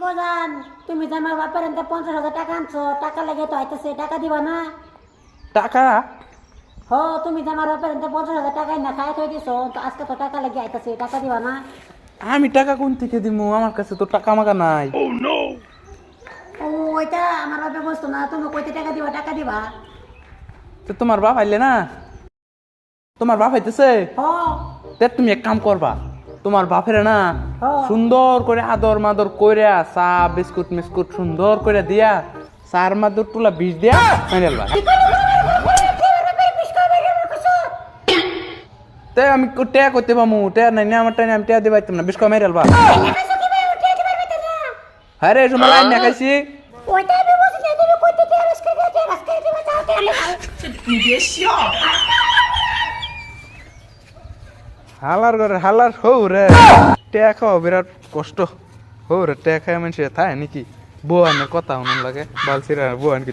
গোজান তুমি যে আমার বাপের এনতে 50,000 টাকা আনছো, টাকা লেগে তো আইতেছে, টাকা দিবা না? টাকা? হো, তুমি যে আমার বাপের এনতে 50,000 টাকা না খাই থই দিছো, তো আজকে তো টাকা লেগে আইতেছে, টাকা দিবা না? আমি টাকা কোন থেকে দিমু? আমার কাছে তো টাকা মাকা নাই। ও ওইটা আমার বাপে বলতো না, তুমি কইতে টাকা দিবা, টাকা দিবা। তো তোমার বাপ আইলে না? তোমার বাপ আইতেছে? হো তে তুমি এক কাম করবা, তোমার বাপের না হ্যাঁ। সুন্দর করে আদর মাদর কইরা চা বিস্কুট মিস্কুট সুন্দর করে দিয়া চার মাদুর তুলা বিষ দিয়া মাইরালবা। তে আমি টেয়া করতে পামু? টেয়া নাই না আমার, টাইম আমি টেয়া দিবাইতাম না, বিষ কমে মাইরালবা। হ্যাঁ রে, তোমার লাইন না খাইছি। ওইটা আমি বলছি যে তুমি কইতে টাকা আজকে দিবা, তাও টাকা হালার ঘরে হালার হৌ রে, টেয়া খাওয়া বিরাট কষ্ট। হৌ রে, টেয়া খায় মানুষ থাকে নাকি? বউয়ানের কথা শুনুন লাগে, বালছিরা বউয়ান কি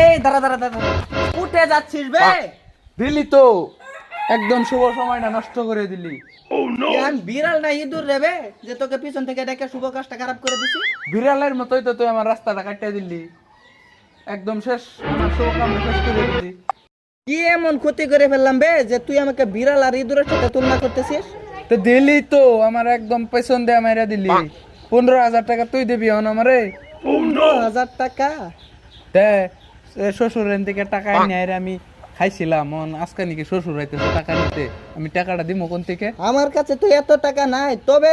এই দাঁড়া দাঁড়া দাঁড়া, উঠে যাচ্ছিস বে? দিলি তো একদম শুভ সময়টা নষ্ট করে দিলি। এখন বিড়াল না ইঁদুর রে বে, যে তোকে পিছন থেকে ডেকে শুভ কাজটা খারাপ করে দিছি? বিড়ালের মতোই তো তুই আমার রাস্তাটা কাটিয়ে দিলি, একদম শেষ, আমার শুভ কাম শেষ করে দিলি। কি এমন ক্ষতি করে ফেললাম বে যে তুই আমাকে বিড়াল আর ইঁদুরের সাথে তুলনা করতেছিস? তো দিলি তো আমার একদম পেছন দিয়ে মাইরা দিলি। 15,000 টাকা তুই দিবি হন আমারে। 15,000 টাকা? তে শ্বশুরের থেকে টাকা নিয়ে আমি খাইছিলাম, মন আজকে নাকি শ্বশুর আইতেছে টাকা নিতে, আমি টাকাটা দিব কোন থেকে? আমার কাছে তো এত টাকা নাই, তবে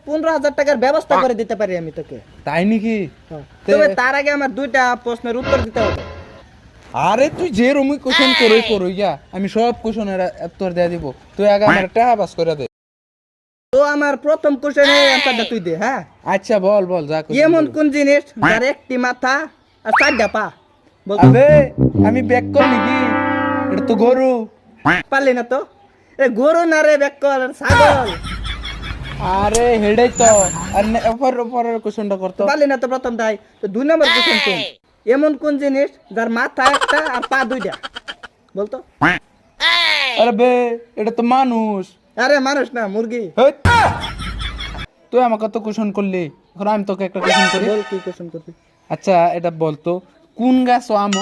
15,000 টাকার ব্যবস্থা করে দিতে পারি আমি তোকে। তাই নাকি? তবে তার আগে আমার দুইটা প্রশ্নের উত্তর দিতে হবে। আরে তুই যে রুমি কোশ্চেন করে করইয়া আমি সব কোশ্চেনের উত্তর দিয়ে দিব, তুই আগে আমার টাকা পাস করে দে। তো আমার প্রথম কোশ্চেনের অ্যানসারটা তুই দে। হ্যাঁ, আচ্ছা বল বল, যা করবি এমন বল। কোন জিনিস যার একটি মাথা আর চারটা পা? বল তো। আবে আমি ব্যাক কর নাকি? এটা তো গরু। পারলি না তো? এ গরু না রে, বেকল ছাগল। আরে হেডাই তো, আর পরের কোশ্চেনটা করতো। পারলি না তো প্রথমটাই। তো 2 নম্বর কোশ্চেন শুন, এমন কোন জিনিস যার মাথা একটা আর পা দুইটা? বলতো। আরে বে, এটা তো মানুষ। আরে মানুষ না, মুরগি। হেৎ। তুই আমাকে তো কোশ্চেন করলি, এখন আমি তোকে একটা কোশ্চেন করি। বল কি কোশ্চেন করবি? আচ্ছা এটা বলতো, কোন গাছ আম?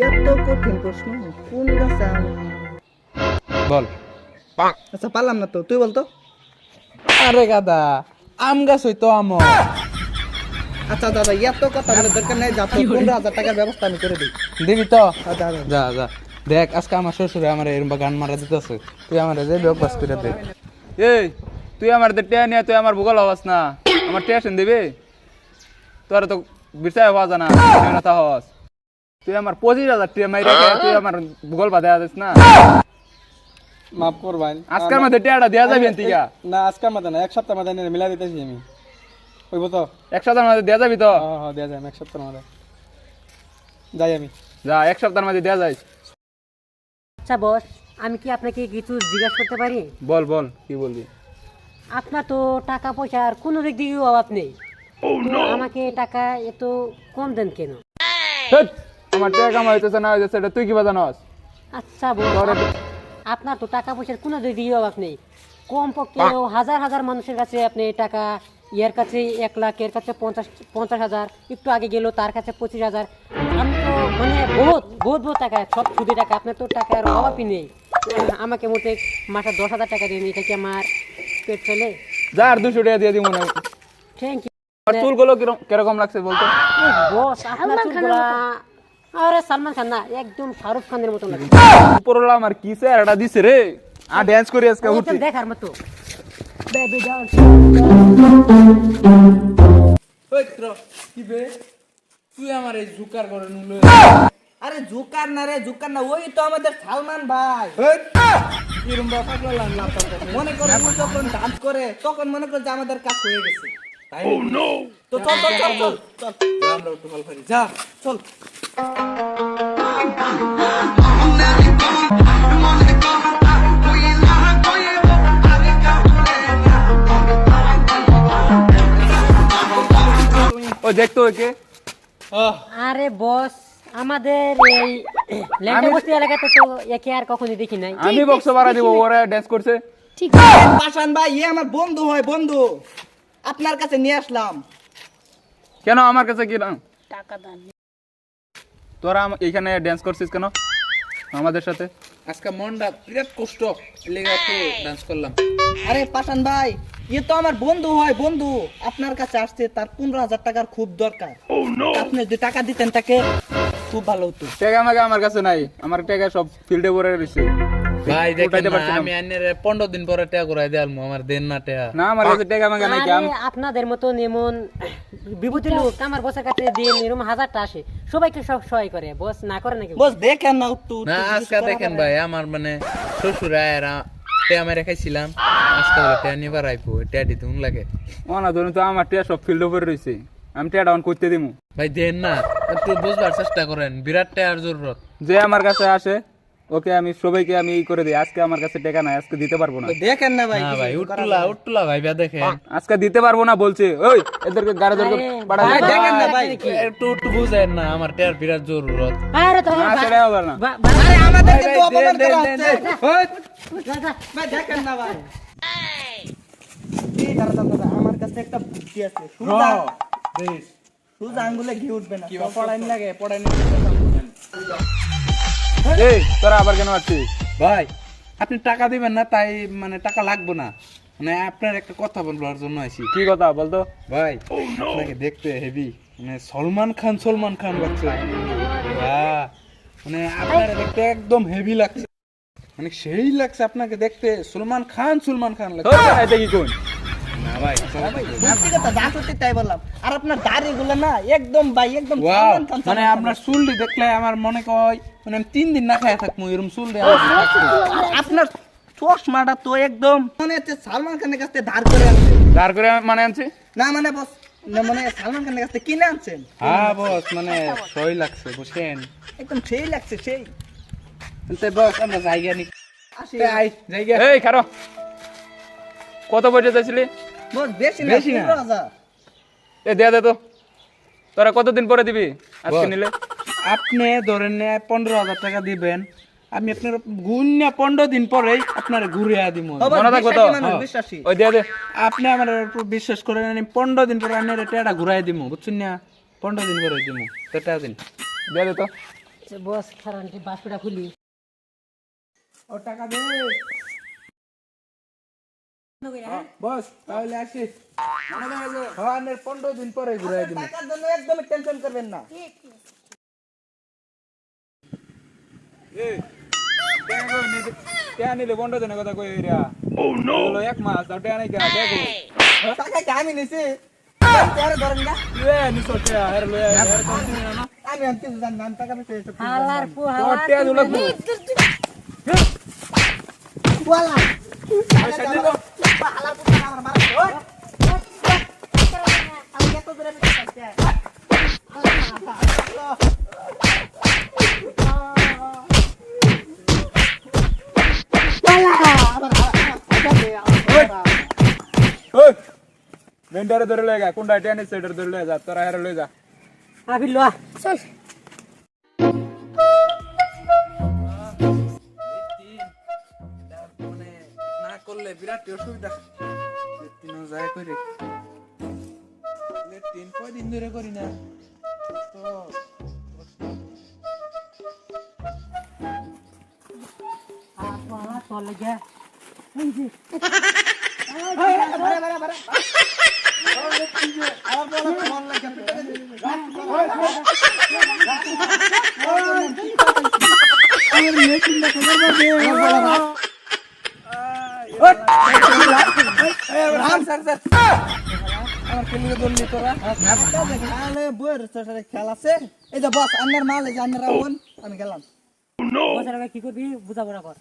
এত কঠিন প্রশ্ন, কোন গাছে আম? বল। আচ্ছা পারলাম না তো, তুই বলতো। আরে গাদা, আম গাছ হইতো আম। আচ্ছা দাদা, এত কথা বলে দরকার নেই, যা তো 15,000 টাকার ব্যবস্থা আমি করে দিই। দিবি তো? আচ্ছা যা যা, দেখ আজকে আমার শ্বশুরে আমার এরকম গান মারা দিতেছে, তুই আমার যে বেবাস করে দে। এই তুই আমার টেয়া নিয়ে তুই আমার ভূগোল হওয়াস না, আমার টেনশন দিবি? তোর তো বিচার হওয়া জানা না হওয়াস, তুই আমার 25,000 টিয়া মাইরা তুই আমার ভূগোল বাদে দিস না। মাফ করবেন, আজকের মধ্যে টেয়াটা দেওয়া যাবে এনতিকা? না আজকের মধ্যে না, এক সপ্তাহ মধ্যে মিলাই দিতেছি আমি। হইব তো? 1 সপ্তাহের মধ্যে দেওয়া যাবি তো? হ্যাঁ হ্যাঁ, দেওয়া যায় এক সপ্তাহের মধ্যে। যাই আমি। যা, 1 সপ্তাহের মধ্যে দেওয়া যায়। আচ্ছা বস, আমি কি আপনাকে কিছু জিজ্ঞাসা করতে পারি? বল বল, কি বলবি? আপনার তো টাকা পয়সার কোনো দিক দিয়ে অভাব নেই, তো আমাকে টাকা এত কম দেন কেন? হেৎ, আমার টাকা কামাই হইতেছে না হইতেছে এটা তুই কি জানোস? আচ্ছা বস, আপনার তো টাকা পয়সার কোনো দিক দিয়ে অভাব নেই, কমপক্ষে হাজার হাজার মানুষের কাছে আপনি টাকা, এর কাছে 1 লাখ, এর কাছে 50,000, একটু আগে গেল তার কাছে 25,000। আমি তো মানে বহুত বহুত বহুত টাকা, সব সুদে টাকা, আপনার তো টাকার অভাবই নেই। আমাকে মোটে মাসে 10,000 টাকা দিন, এটা কি আমার পেট ফেলে? যা, আর 200 টাকা দিয়ে দিব না। থ্যাংক ইউ আর চুলগুলো কিরকম লাগছে বলতো? বস। আপনার চুলগুলা, আরে সালমান খান না, একদম শাহরুখ খানের মতো লাগে। উপরওয়ালা আমার কি স্যার এটা দিছে রে, আ ডান্স করি আজকে উঠি। একদম দেখার মতো। Baby dance. ওই কি বে, তুই আমার এই জুকার করে নুলে। আরে জুকার না রে, জুকার না, ওই তো আমাদের সালমান ভাই। কিরম বা পাগলা লাগলা। মনে করো ও যখন ডান্স করে তখন মনে করো যে আমাদের কাজ হয়ে গেছে। তো চল চল চল চল চল আমরা একটু ভালো করি যা চল ও দেখতো ওকে আরে বস, আমাদের এই ল্যান্ডে বস্তি এলাকাতে তো একে আর কখনো দেখি নাই। আমি বক্স বাড়া দিব, ওরা ড্যান্স করছে। পাশান ভাই ইয়ে আমার বন্ধু হয়, বন্ধু আপনার কাছে নিয়ে আসলাম। কেন আমার কাছে কি তোরা এখানে ড্যান্স করছিস কেন আমাদের সাথে? আজকে মনটা বিরাট কষ্ট লেগে একটু ডান্স করলাম। আরে পাশান ভাই ইয়ে তো আমার বন্ধু হয়, বন্ধু আপনার কাছে আসছে, তার 15,000 টাকার খুব দরকার। আপনি যদি টাকা দিতেন তাকে খুব ভালো হতো। টাকা আমাকে আমার কাছে নাই, আমার টাকা সব ফিল্ডে পড়ে রয়েছে। ভাই দেখেন উঠাইতে না, পারছি না। আমি আইনের 15 দিন পরে টাকা ঘুরাই দেয়ালমু, আমার দেন না টাকা। না আমার কাছে টাকা আমাকে নাই। আরে আপনাদের মতন এমন বিভূতি লোক আমার বসের কাছে দিন এরকম 1000টা আসে, সবাইকে সব সহায় করে, বস না করে নাকি? বস দেখেন না একটু না আজকে দেখেন ভাই, আমার মানে শ্বশুর আয়েরা টাকা মেরে খাইছিলাম, আজকে বলে টাকা নিবার আইবো, টাকা দিতে উন লাগে। না ধরুন তো আমার টাকা সব ফিল্ডে পড়ে রয়েছে, আমি টাকা ডাউন করতে দিমু। ভাই দেন না, একটু বুঝবার চেষ্টা করেন, বিরাট টাকার জরুরত। যে আমার কাছে আসে ওকে আমি সবাইকে আমি ই করে দিই। আজকে আমার কাছে টাকা নাই, আজকে দিতে পারবো না। দেখেন না ভাই না ভাই উট্টুলা ভাই বা দেখেন আজকে দিতে পারবো না বলছে। ওই এদেরকে গাড়ি ধরকে পাঠা ভাই, দেখেন না ভাই একটু বুঝেন না, আমার টাকার বিরাট জরুরত। আরে তো না সেটা হবে না। আরে আমাদেরকে তো অপমান করা হচ্ছে। ওই, ভাই দেখেন না ভাই এই দাঁড়া দাঁড়া দাঁড়া, আমার কাছে একটা বুদ্ধি আছে। সুজা আঙ্গুলে ঘি উঠবে না। পড়াইন লাগে পড়াইন। এই তোরা আবার কেন আসছিস? ভাই আপনি টাকা দিবেন না, তাই মানে টাকা লাগবে না, মানে আপনার একটা কথা বলবার জন্য আইছি। কি কথা বলতো? ভাই আপনাকে দেখতে হেভি, মানে সলমান খান লাগছে। হ্যাঁ মানে আপনার দেখতে একদম হেভি লাগছে, মানে সেই লাগছে আপনাকে দেখতে, সলমান খান লাগছে। ওই, এটা কি কোন? না ভাই সত্যি কথা যা সত্যি তাই বললাম। আর আপনার দাড়িগুলো না একদম ভাই একদম ওয়াও, সালমান খান, মানে সালমান আপনার চুলটি দেখলে আমার মনে কয় মানে আমি 3 দিন না খায় থাকবো, এরকম চুল দিয়ে আমার থাকতে। খান। আর আপনার চশমাটা তো একদম মনে হচ্ছে সালমান খানের কাছ থেকে ধার করে আনছেন। দাঁড় করে মানে আনছি। না মানে বস, না মানে সালমান খানের কাছ থেকে কিনে আনছেন। হ্যাঁ বস, মানে সই লাগছে বুঝছেন। একদম সেই লাগছে সেই। তো বস আমরা জায়গা নি আসি আই জায়গা। এই খারো, কত পয়সা চাইছিলি? বস বেশি না, বেশি না। 15,000। এ দেয়া দে তো। তোরা কতদিন পরে দিবি আজকে বস, নিলে? আপনি ধরেন 15,000 টাকা দিবেন, আমি আপনার গুণা 15 দিন পরেই আপনার ঘুরে দিব। ও বস, মনে থাকবে তো? বিশ্বাসী মানুষ, বিশ্বাসী। ওই দেয়া দে। আপনি আমার উপর বিশ্বাস করেন, আমি 15 দিন পরে আপনার টাকাটা ঘুরাই দিব, বুঝছেন না? 15 দিন পরে দিব, টাকা দিন। দেয়া দে তো। বস খারান বাসটা খুলি। ও টাকা দে বস, তাহলে আসি। হ্যাঁ 15 দিন পরে ঘুরাই দিব। টাকার জন্য একদম টেনশন করবেন না। টাকা নিলে বন্ধ জনের কথা কই রে। হলো এক মাস আর টাকা নাই কে দেখো। টাকা কি আমি নিছি? তেরে ধরেন না। এ নিছো টাকা আর লয়ে আর কোন দিন না। আমি আর কিছু জানি না, আমি টাকা পয়সা এসব কিছু জানি না। হালার তোর হালার টাকা দুলা কো। ওয়ালা। পয়সা দিবো। হালার পুতা আমার মারা। ওই। আমি কত দূরে পেছাচ্ছি? ওই ভেন্ডারে ধরে লয়ে গা, কোনটা টাকা নিছে এটা ধরে লয়ে যা, তোরা হেরে লয়ে যা। আবি লয়া চল। মানে না করলে বিরাট অসুবিধা। লেট্রিনও যায় করে, লেট্রিন কয়দিন ধরে করি না তো। চল গিয়া আমার কেলিয়ে ধরলি তোরা। খেল আছে এই যে বস আন্নার মাল, এই যে আন্নার রাউন, আমি গেলাম। বসের আগে কি করবি বুঝা পড়া কর।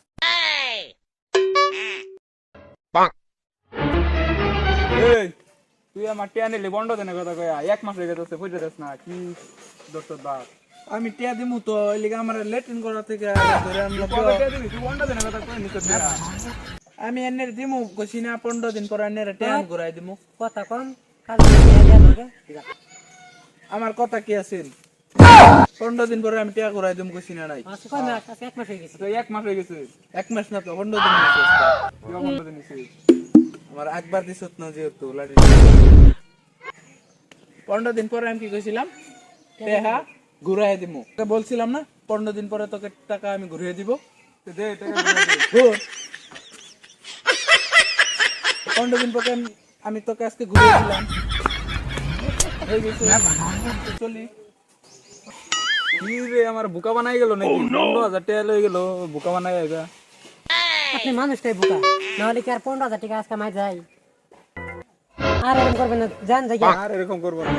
এই তুই আমার টিয়া নিলি বন্ধ দেনে কথা কয়া 1 মাস হয়ে গেছে বুঝতে দেস না কি দরকার বাপ আমি টিয়া দিমু তো ওই লিগে আমার লেট্রিন করা থেকে ধরে আনলো তো। কবে টিয়া দিবি তুই বন্ধ দেনে কথা কই নিছ আমি এনে দিমু কইছি না 15 দিন পর এনে টিয়া ঘুরাই দিমু। কথা কম কাজ দেয়া লাগে আমার কথা কি আছে 15 দিন পরে আমি টিয়া ঘুরাই দিমু কইছি না নাই। আজকে কয় মাস আজকে 1 মাস হয়ে গেছে তো 1 মাস হয়ে গেছে 1 মাস না তো 15 দিন হয়েছে আজকে। তুই বন্ধ দেনে নিছিস আমার একবার দিছত না যেহেতু লাড়ি 15 দিন পরে আমি কি কইছিলাম টেহা ঘুরাই দিমু তোকে বলছিলাম না 15 দিন পরে তোকে টাকা আমি ঘুরিয়ে দিব। তো দে টাকা ঘুর। 15 দিন পরে আমি তোকে আজকে ঘুরিয়ে দিলাম হয়ে গেছে তো চলি। কি রে আমার বোকা বানাই গেল নাকি 15000 টাকা লই গেল বোকা বানাই আইবা আপনি মানুষটাই বোকা না হলে কি আর 15,000 টাকা আজকে মাই যায় আর এরকম করবেন না জান যাই আর এরকম করব না